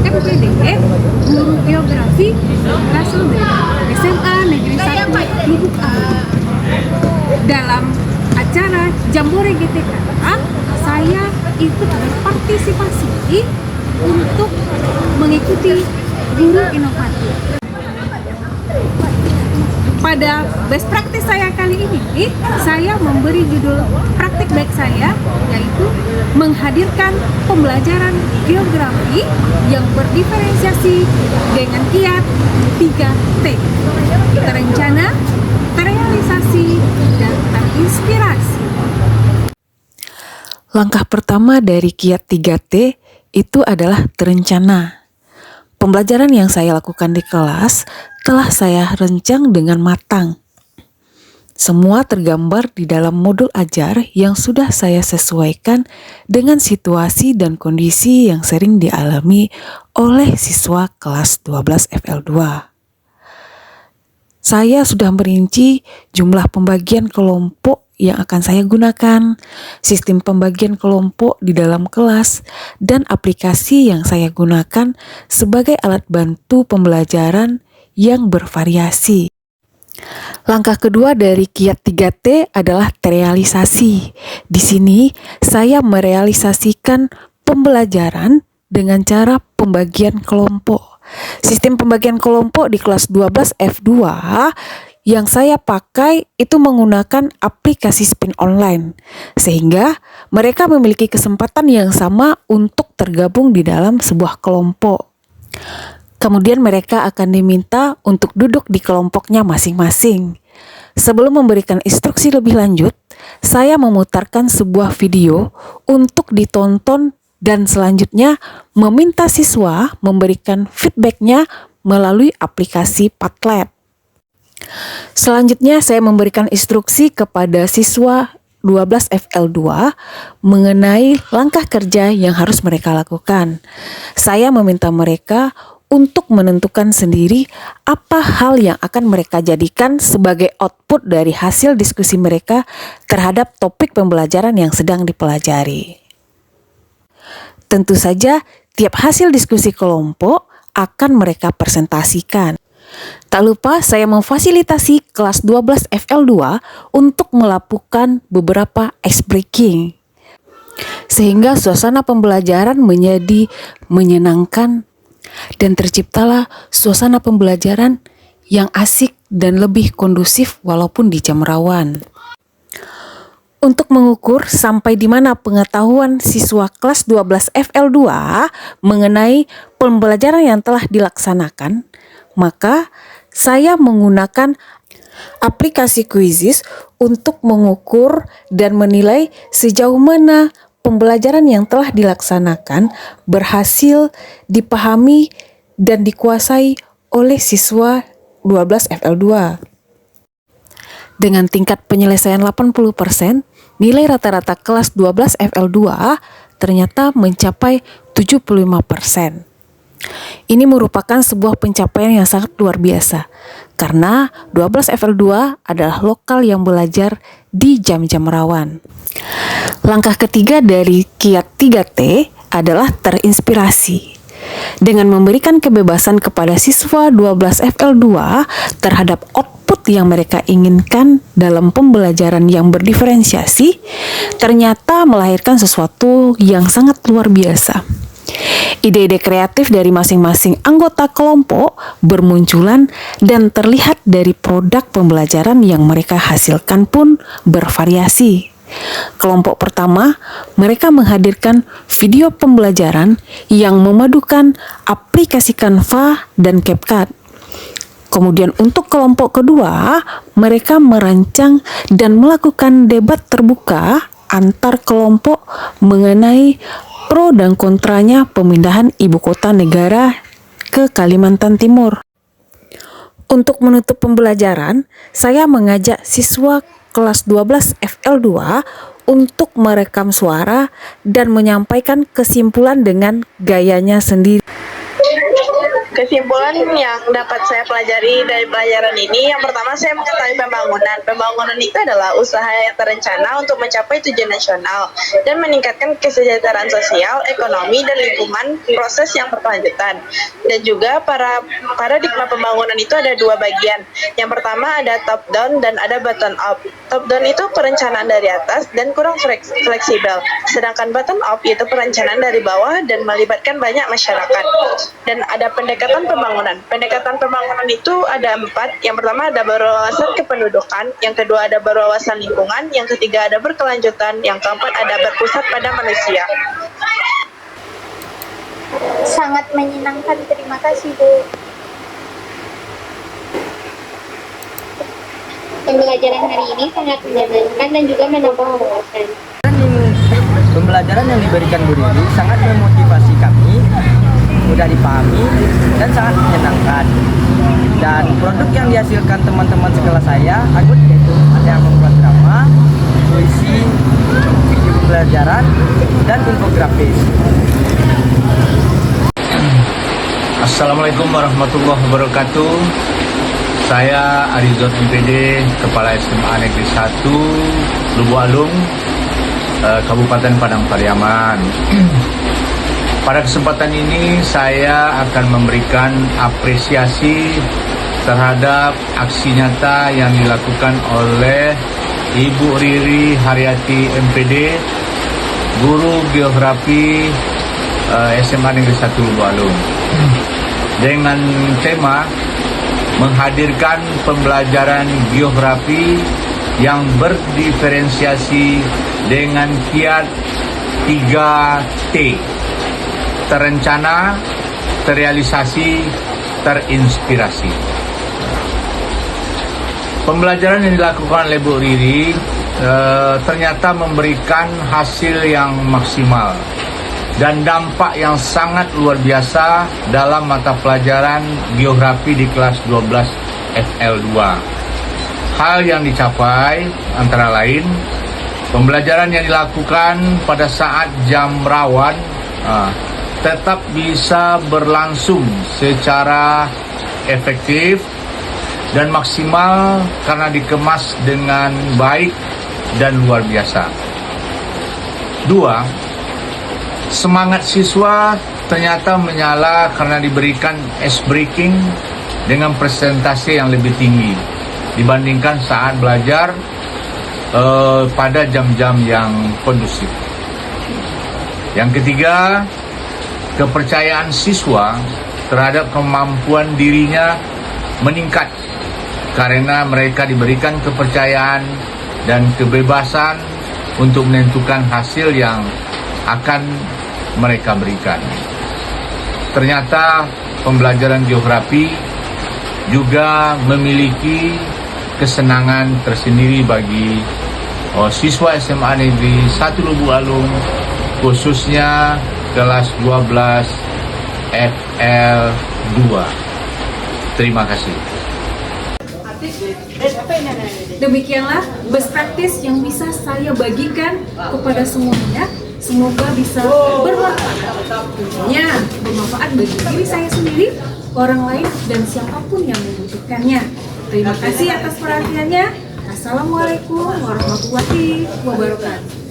MPDE, guru geografi berasal dari SMA Negeri 1 Lubuk Abu. Dalam acara Jambore GTKA, saya ikut berpartisipasi untuk mengikuti guru inovatif. Pada best practice saya kali ini, saya memberi judul praktik baik saya, yaitu menghadirkan pembelajaran geografi yang berdiferensiasi dengan kiat 3T: terencana, terrealisasi, dan terinspirasi. Langkah pertama dari kiat 3T itu adalah terencana. Pembelajaran yang saya lakukan di kelas telah saya rencang dengan matang. Semua tergambar di dalam modul ajar yang sudah saya sesuaikan dengan situasi dan kondisi yang sering dialami oleh siswa kelas 12 FL2. Saya sudah merinci jumlah pembagian kelompok yang akan saya gunakan, sistem pembagian kelompok di dalam kelas, dan aplikasi yang saya gunakan sebagai alat bantu pembelajaran yang bervariasi. Langkah kedua dari kiat 3T adalah terrealisasi. Di sini saya merealisasikan pembelajaran dengan cara pembagian kelompok. Sistem pembagian kelompok di kelas 12 F2 yang saya pakai itu menggunakan aplikasi Spin Online, sehingga mereka memiliki kesempatan yang sama untuk tergabung di dalam sebuah kelompok. Kemudian mereka akan diminta untuk duduk di kelompoknya masing-masing. Sebelum memberikan instruksi lebih lanjut, saya memutarkan sebuah video untuk ditonton dan selanjutnya meminta siswa memberikan feedbacknya melalui aplikasi Padlet. Selanjutnya saya memberikan instruksi kepada siswa 12 FL2 mengenai langkah kerja yang harus mereka lakukan. Saya meminta mereka untuk menentukan sendiri apa hal yang akan mereka jadikan sebagai output dari hasil diskusi mereka terhadap topik pembelajaran yang sedang dipelajari. Tentu saja, tiap hasil diskusi kelompok akan mereka presentasikan. Tak lupa saya memfasilitasi kelas 12 FL2 untuk melakukan beberapa ice breaking, sehingga suasana pembelajaran menjadi menyenangkan dan terciptalah suasana pembelajaran yang asik dan lebih kondusif walaupun di jam rawan. Untuk mengukur sampai di mana pengetahuan siswa kelas 12 FL2 mengenai pembelajaran yang telah dilaksanakan, maka saya menggunakan aplikasi Quizizz untuk mengukur dan menilai sejauh mana pembelajaran yang telah dilaksanakan berhasil dipahami dan dikuasai oleh siswa 12 FL2. Dengan tingkat penyelesaian 80%, nilai rata-rata kelas 12 FL2 ternyata mencapai 75%. Ini merupakan sebuah pencapaian yang sangat luar biasa, karena 12 FL2 adalah lokal yang belajar di jam-jam rawan. Langkah ketiga dari kiat 3T adalah terinspirasi. Dengan memberikan kebebasan kepada siswa 12 FL2 terhadap output yang mereka inginkan dalam pembelajaran yang berdiferensiasi, ternyata melahirkan sesuatu yang sangat luar biasa. Ide-ide kreatif dari masing-masing anggota kelompok bermunculan dan terlihat dari produk pembelajaran yang mereka hasilkan pun bervariasi. Kelompok pertama, mereka menghadirkan video pembelajaran yang memadukan aplikasi Canva dan CapCut. Kemudian untuk kelompok kedua, mereka merancang dan melakukan debat terbuka antar kelompok mengenai pro dan kontranya pemindahan ibu kota negara ke Kalimantan Timur. Untuk menutup pembelajaran, saya mengajak siswa kelas 12 FL2 untuk merekam suara dan menyampaikan kesimpulan dengan gayanya sendiri. Kesimpulan yang dapat saya pelajari dari pelajaran ini, yang pertama saya mengetahui pembangunan. Pembangunan itu adalah usaha yang terencana untuk mencapai tujuan nasional dan meningkatkan kesejahteraan sosial, ekonomi, dan lingkungan proses yang berkelanjutan. Dan juga paradigma pembangunan itu ada dua bagian. Yang pertama ada top down dan ada bottom up. Top down itu perencanaan dari atas dan kurang fleksibel. Sedangkan bottom up itu perencanaan dari bawah dan melibatkan banyak masyarakat. Dan ada pendekatan pembangunan. Pendekatan pembangunan itu ada 4. Yang pertama ada berwawasan kependudukan, yang kedua ada berwawasan lingkungan, yang ketiga ada berkelanjutan, yang keempat ada berpusat pada manusia. Sangat menyenangkan, terima kasih Bu. Pembelajaran hari ini sangat menyenangkan dan juga menambah wawasan. Pembelajaran yang diberikan Bu Riri sangat memotivasi kami, mudah dipahami, dan sangat menyenangkan. Dan produk yang dihasilkan teman-teman sekelas saya, yaitu ada yang membuat drama, puisi, video pembelajaran, dan infografis. Assalamualaikum warahmatullahi wabarakatuh. Saya Arizon MPD, Kepala SMA Negeri 1 Lubuk Alung, Kabupaten Padang Pariaman. Pada kesempatan ini saya akan memberikan apresiasi terhadap aksi nyata yang dilakukan oleh Ibu Riri Haryati MPD, Guru Geografi SMA Negeri 1 Lubuk Alung, dengan tema menghadirkan pembelajaran geografi yang berdiferensiasi dengan kiat 3T: terencana, terrealisasi, terinspirasi. Pembelajaran yang dilakukan oleh Bu Riri ternyata memberikan hasil yang maksimal dan dampak yang sangat luar biasa dalam mata pelajaran geografi di kelas 12 FL2. Hal yang dicapai antara lain pembelajaran yang dilakukan pada saat jam rawan tetap bisa berlangsung secara efektif dan maksimal karena dikemas dengan baik dan luar biasa. 2. Semangat siswa ternyata menyala karena diberikan ice breaking dengan presentasi yang lebih tinggi dibandingkan saat belajar pada jam-jam yang kondusif. Yang ketiga, kepercayaan siswa terhadap kemampuan dirinya meningkat karena mereka diberikan kepercayaan dan kebebasan untuk menentukan hasil yang akan mereka berikan. Ternyata pembelajaran geografi juga memiliki kesenangan tersendiri bagi siswa SMA Negeri 1 Lubuk Alung, khususnya kelas 12 FL2. Terima kasih. Demikianlah best practice yang bisa saya bagikan kepada semuanya. Semoga bisa bermanfaat. Tentunya bermanfaat bagi diri saya sendiri, orang lain, dan siapapun yang membutuhkannya. Terima kasih atas perhatiannya. Assalamualaikum warahmatullahi wabarakatuh.